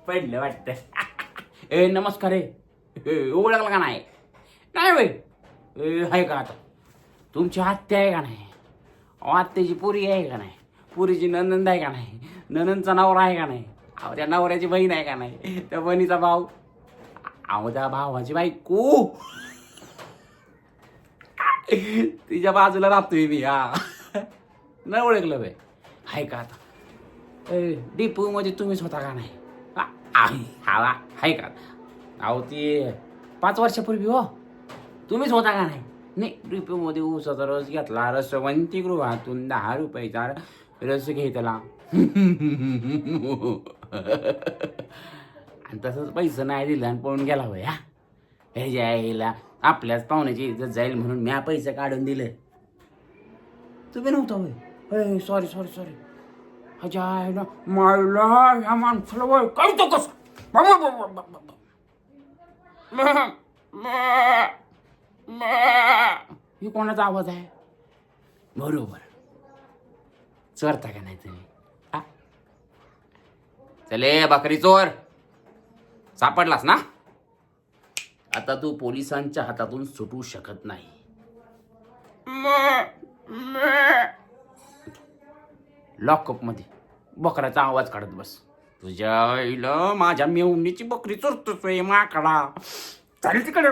पडलं वाटतं. नमस्कार आहे. ओळखला का नाही? नाही बाई आहे का आता? तुमची आत्या आहे का नाही? आत्याची पुरी आहे का नाही? पुरीची ननंद आहे का नाही? ननंदचा नवरा आहे का नाही? अहो त्या नवऱ्याची बहीण आहे का नाही? त्या बहिणीचा भाऊ, अहो त्या भावाची बायको, तिच्या बाजूला राहतोय मी. हा नाही ओळखलं बाई? आहे का आता? डिपो मध्ये तुम्हीच होता का नाही? हा आहे का? अहो ती 5 वर्षापूर्वी हो तुम्हीच होता का नाही? नाही, डिपोमध्ये ऊसाचा रस घेतला, रसवंती गृहातून 10 रुपयाचा रस घेतला. आणि तसंच पैसे नाही दिलं आणि पळून गेला होय. हा ह्याच्या आईला आपल्याच पाहुण्याची इज्जत जाईल म्हणून म्या पैसे काढून दिले. तुम्ही नव्हता होय? Sorry sorry sorry. ह्याच्या आईला मारला ह्या माणसाला वय काय तो कसं? ही कोणाचा आवाज आहे? बरोबर, चोरता का नाही तुम्ही? चले बकरी चोर, सापडलास ना? आता तू पोलिसांच्या हातातून सुटू शकत नाही. लॉकअप मध्ये बकऱ्याचा आवाज काढत बस. तुझ्या आईला माझ्या मेवणीची बकरी चोरतोय माकडा. चालेल तिकडे.